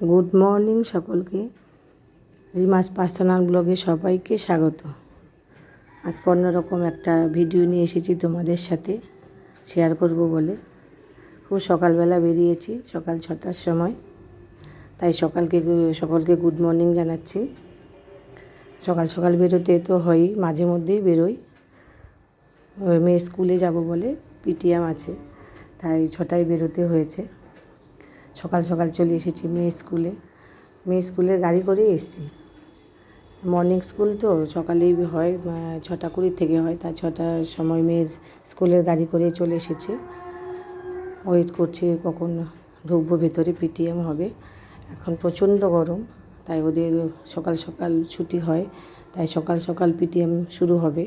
Good morning সকলকে। রিমাস personal ব্লগে সবাইকে স্বাগত। আজকে অন্যরকম একটা ভিডিও নিয়ে এসেছি তোমাদের সাথে শেয়ার করব বলে। খুব সকালবেলা বেরিয়েছি, সকাল 6টার সময়, তাই সকলকে গুড মর্নিং জানাচ্ছি। সকাল সকাল বেরোতে তো হয়ই, মাঝে মধ্যেই বেরোই। মেয়ে স্কুলে যাব বলে পিটিএম আছে, তাই 6টায় বেরোতে হয়েছে। সকাল সকাল চলে এসেছি মেয়ে স্কুলে গাড়ি করেই এসেছি। মর্নিং স্কুল তো সকালেই হয়, 6:20 থেকে হয়, তাই 6টার সময় মেয়ের স্কুলের গাড়ি করে চলে এসেছে। ওয়েট করছি কখন ঢুকবো ভেতরে, পিটিএম হবে। এখন প্রচণ্ড গরম, তাই ওদের সকাল সকাল ছুটি হয়, তাই সকাল সকাল পিটিএম শুরু হবে।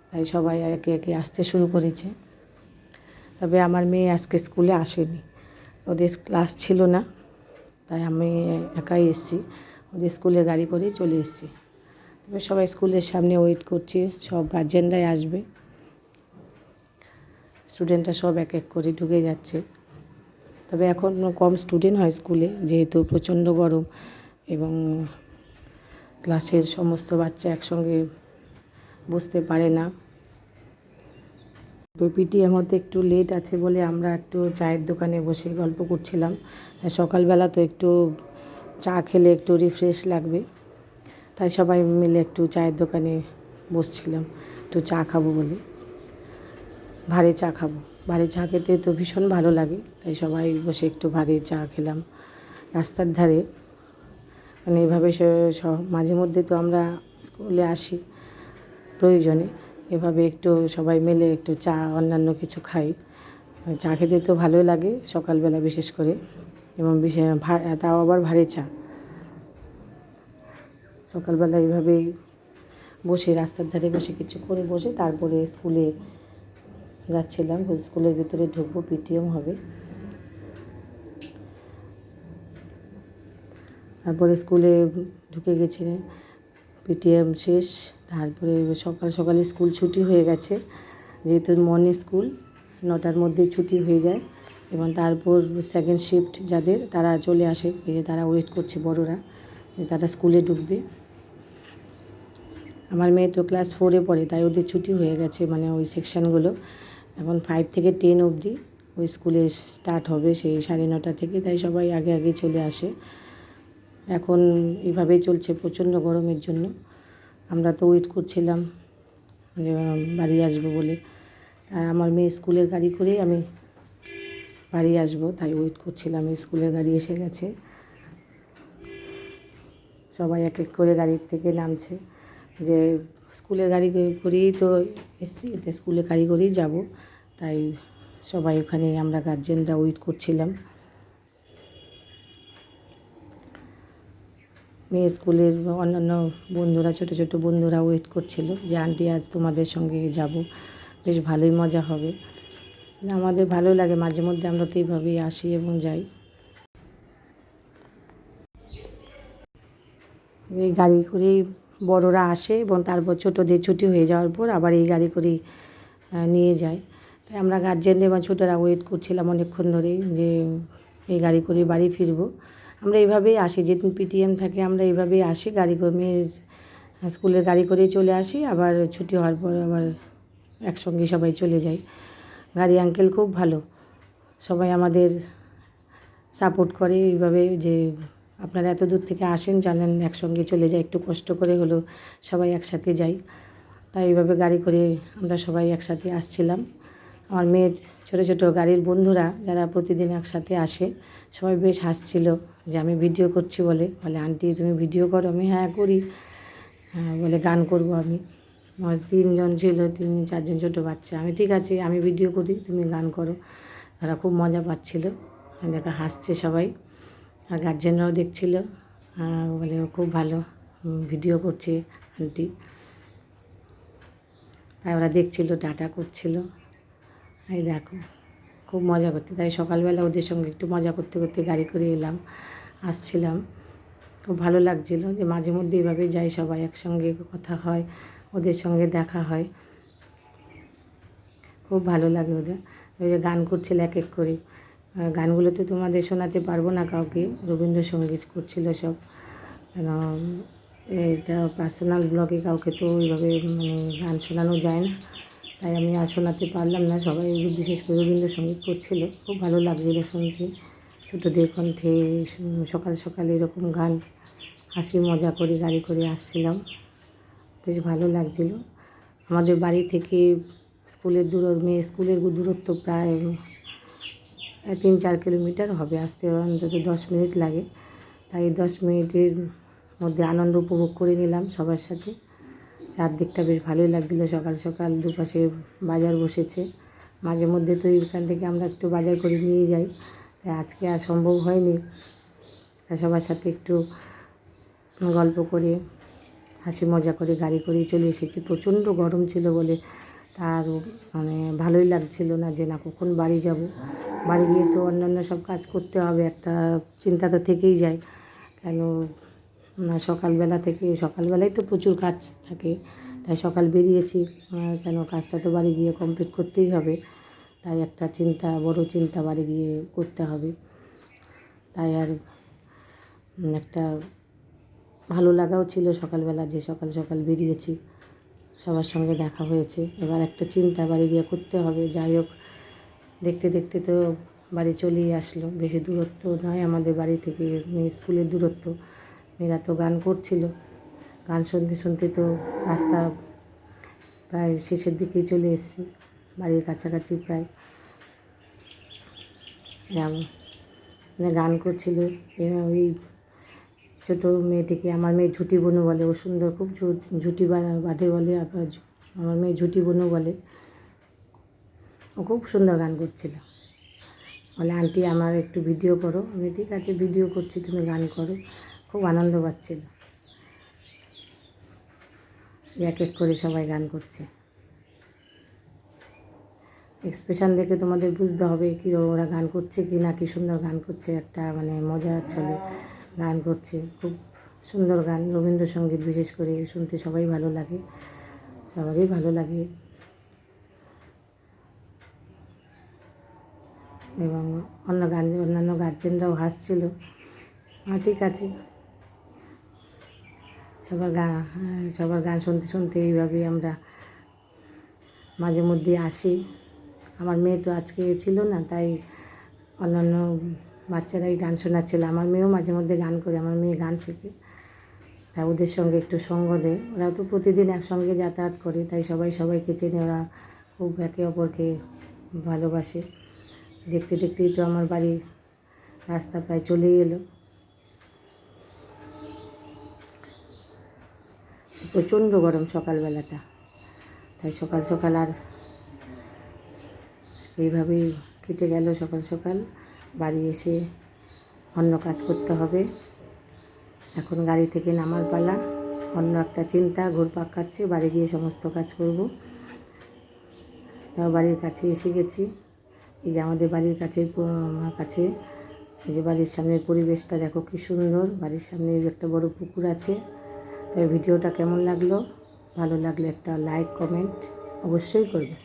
তাই সবাই একে একে আসতে শুরু করেছে। তবে আমার মেয়ে আজকে স্কুলে আসেনি, ওদের ক্লাস ছিল না, তাই আমি একাই এসেছি। ওদের স্কুলে গাড়ি করেই চলে এসেছি। তবে সবাই স্কুলের সামনে ওয়েট করছি, সব গার্জেনরাই আসবে। স্টুডেন্টরা সব এক এক করে ঢুকে যাচ্ছে। তবে এখন কম স্টুডেন্ট হয় স্কুলে, যেহেতু প্রচণ্ড গরম এবং ক্লাসের সমস্ত বাচ্চা একসঙ্গে বসতে পারে না। পিটিএম হতে একটু লেট আছে বলে আমরা একটু চায়ের দোকানে বসে গল্প করছিলাম। সকালবেলা তো একটু চা খেলে একটু রিফ্রেশ লাগবে, তাই সবাই মিলে একটু চায়ের দোকানে বসছিলাম, একটু চা খাবো বলে। ভারী চা খাবো, ভারী চা খেতে তো ভীষণ ভালো লাগে, তাই সবাই বসে একটু ভারী চা খেলাম রাস্তার ধারে। মানে এভাবে মাঝে মধ্যে তো আমরা স্কুলে আসি প্রয়োজনে, এভাবে একটু সবাই মিলে একটু চা অন্যান্য কিছু খাই। চা খেতে তো ভালোই লাগে সকালবেলা বিশেষ করে, এবং তাও আবার ভারী চা। সকালবেলা এইভাবেই বসে রাস্তার ধারে বসে কিছুক্ষণ বসে তারপরে স্কুলে যাচ্ছিলাম। স্কুলের ভিতরে ঢুকবো, পিটিএম হবে। তারপরে স্কুলে ঢুকে গেছি, পিটিএম শেষ। তারপরে সকাল সকালে স্কুল ছুটি হয়ে গেছে, যেহেতু মর্নিং স্কুল 9টার মধ্যেই ছুটি হয়ে যায়। এবং তারপর সেকেন্ড শিফট যাদের, তারা চলে আসে, এই যে তারা ওয়েট করছে বড়রা, তারা স্কুলে ঢুকবে। আমার মেয়ে তো ক্লাস 4-এ পড়ে, তাই ওদের ছুটি হয়ে গেছে, মানে ওই সেকশানগুলো। এখন 5 থেকে 10 অবধি ওই স্কুলে স্টার্ট হবে, সেই 9:30 থেকে, তাই সবাই আগে আগে চলে আসে। এখন এইভাবেই চলছে প্রচণ্ড গরমের জন্য। আমরা তো ওয়েট করছিলাম যে বাড়ি আসবো বলে। আর আমার মেয়ে স্কুলের গাড়ি করেই আমি বাড়ি আসবো, তাই ওয়েট করছিলাম। স্কুলের গাড়ি এসে গেছে, সবাই এক এক করে গাড়ির থেকে নামছে। যে স্কুলের গাড়ি করেই তো এসছি, এতে স্কুলের গাড়ি করেই যাব, তাই সবাই ওখানে আমরা গার্জেনরা ওয়েট করছিলাম। মেয়ে স্কুলের অন্যান্য বন্ধুরা, ছোটো ছোটো বন্ধুরা ওয়েট করছিল যে আন্টি আজ তোমাদের সঙ্গে যাব, বেশ ভালোই মজা হবে। আমাদের ভালো লাগে, মাঝে মধ্যে আমরা তো এইভাবেই আসি এবং যাই। এই গাড়ি করেই বড়রা আসে এবং তারপর ছোটোদের ছুটি হয়ে যাওয়ার পর আবার এই গাড়ি করেই নিয়ে যায়। তাই আমরা গার্জেন এবং ছোটোরা ওয়েট করছিলাম অনেকক্ষণ ধরেই যে এই গাড়ি করে বাড়ি ফিরবো। আমরা এইভাবেই আসি, যেদিন পিটিএম থাকে আমরা এইভাবেই আসি, গাড়ি করে মেয়ে স্কুলের গাড়ি করেই চলে আসি, আবার ছুটি হওয়ার পর আবার একসঙ্গে সবাই চলে যাই। গাড়ি আঙ্কেল খুব ভালো, সবাই আমাদের সাপোর্ট করে এইভাবে যে আপনারা এত দূর থেকে আসেন, জানেন একসঙ্গে চলে যাই, একটু কষ্ট করে হলেও সবাই একসাথে যাই। তাই এইভাবে গাড়ি করে আমরা সবাই একসাথে আসছিলাম। আমার মেয়ের ছোটো ছোটো গাড়ির বন্ধুরা যারা প্রতিদিন একসাথে আসে, সবাই বেশ হাসছিল যে আমি ভিডিও করছি বলে আন্টি তুমি ভিডিও করো? আমি হ্যাঁ করি। বলে গান করব আমি। আমার 3জন ছিল, 4জন ছোটো বাচ্চা। আমি ঠিক আছে, আমি ভিডিও করি, তুমি গান করো। তারা খুব মজা পাচ্ছিল, দেখা হাসছে সবাই। আর গার্জেনরাও দেখছিল, বলে খুব ভালো ভিডিও করছে আন্টি। তাই ওরা দেখছিল, টাটা করছিল। এই দেখো খুব মজা করতে, তাই সকালবেলা ওদের সঙ্গে একটু মজা করতে করতে গাড়ি করে আসছিলাম। খুব ভালো লাগছিল যে মাঝে মধ্যে এইভাবে যাই, সবাই একসঙ্গে কথা হয়, ওদের সঙ্গে দেখা হয়, খুব ভালো লাগে ওদের। ওই যে গান করছিল এক এক করে, গানগুলো তো তোমাদের শোনাতে পারবো না কাউকে, রবীন্দ্রসঙ্গীত করছিল সব, কেন এটা পার্সোনাল ব্লগে কাউকে তো ওইভাবে মানে গান শোনানো যায় না, তাই আমি আর শোনাতে পারলাম না। সবাই বিশেষ করে রবীন্দ্রসঙ্গীত করছিল, খুব ভালো লাগছিলো শুনতে, ছোটোদের কণ্ঠে সকাল সকাল এরকম গান, হাসি মজা করে গাড়ি করে আসছিলাম, বেশ ভালো লাগছিলো। আমাদের বাড়ি থেকে মেয়ে স্কুলের দূরত্ব প্রায় 3-4 কিলোমিটার হবে, আসতে অন্তত 10 মিনিট লাগে। তাই 10 মিনিটের মধ্যে আনন্দ উপভোগ করে নিলাম সবার সাথে। চারদিকটা বেশ ভালোই লাগছিলো, সকাল সকাল দুপাশে বাজার বসেছে। মাঝে মধ্যে তো এখান থেকে আমরা একটু বাজার করে নিয়ে যাই, তাই আজকে আর সম্ভব হয়নি। তাই সবার সাথে একটু গল্প করে হাসি মজা করে গাড়ি করে চলে এসেছি। প্রচণ্ড গরম ছিল বলে তার মানে ভালোই লাগছিল না, যে না কখন বাড়ি যাব। বাড়ি গিয়ে তো অন্যান্য সব কাজ করতে হবে, একটা চিন্তা তো থেকেই যায়। কেন না সকালবেলায় তো প্রচুর কাজ থাকে, তাই সকাল বেরিয়েছি, কেন কাজটা তো বাড়ি গিয়ে কমপ্লিট করতেই হবে। তাই একটা বড় চিন্তা বাড়ি গিয়ে করতে হবে। তাই আর একটা ভালো লাগাও ছিল সকালবেলা, যে সকাল সকাল বেরিয়েছি, সবার সঙ্গে দেখা হয়েছে। এবার একটা চিন্তা বাড়ি গিয়ে করতে হবে। যাই হোক, দেখতে দেখতে তো বাড়ি চলেই আসলো। বেশি দূরত্ব নয় আমাদের বাড়ি থেকে মেয়ে স্কুলের দূরত্ব। মেয়েরা তো গান করছিল, গান শুনতে শুনতে তো রাস্তা প্রায় শেষের দিকেই চলে এসেছি, বাড়ির কাছাকাছি প্রায়। গান করছিল ওই ছোটো মেয়েটিকে, আমার মেয়ে ঝুঁটি বনু বলে, ও সুন্দর খুব ঝুঁটি বাঁধে বলে, আমার মেয়ে ঝুঁটি বনু বলে। ও খুব সুন্দর গান করছিল, বলে আন্টি আমার একটু ভিডিও করো। আমি ঠিক আছে ভিডিও করছি, তুমি গান করো। খুব আনন্দ পাচ্ছিল, এক এক করে সবাই গান করছে। এক্সপ্রেশন দেখে তোমাদের বুঝতে হবে কি ওরা গান করছে কি না, কি সুন্দর গান করছে, একটা মানে মজার ছলে গান করছে। খুব সুন্দর গান, রবীন্দ্রসঙ্গীত বিশেষ করে শুনতে সবাই ভালো লাগে, সবারই ভালো লাগে। এবং অন্যান্য গার্জেনরাও হাসছিল। ঠিক আছে, সবার গান শুনতে শুনতে এইভাবেই আমরা মাঝে মধ্যে আসি। আমার মেয়ে তো আজকে ছিল না, তাই অন্যান্য বাচ্চারাই গান শোনাচ্ছিল। আমার মেয়েও মাঝে মধ্যে গান করে, আমার মেয়ে গান শেখে, তাই ওদের সঙ্গে একটু সঙ্গ দেয়। ওরা তো প্রতিদিন একসঙ্গে যাতায়াত করে, তাই সবাই সবাইকে চেনে, ওরা খুব একে অপরকে ভালোবাসে। দেখতে দেখতেই তো আমার বাড়ির রাস্তা প্রায় চলেই এলো। প্রচণ্ড গরম সকালবেলাটা, তাই সকাল সকাল আর এইভাবেই কেটে গেল। সকাল সকাল বাড়ি এসে অন্য কাজ করতে হবে। এখন গাড়ি থেকে নামার পালা, অন্য একটা চিন্তা ঘুরপাক খাচ্ছে, বাড়ি গিয়ে সমস্ত কাজ করব। বাড়ির কাছে এসে গেছি। এই যে আমাদের বাড়ির কাছে এই যে বাড়ির সামনের পরিবেশটা দেখো কি সুন্দর। বাড়ির সামনে একটা বড় পুকুর আছে। তবে ভিডিওটা কেমন লাগলো, ভালো লাগলে একটা লাইক কমেন্ট অবশ্যই করবে।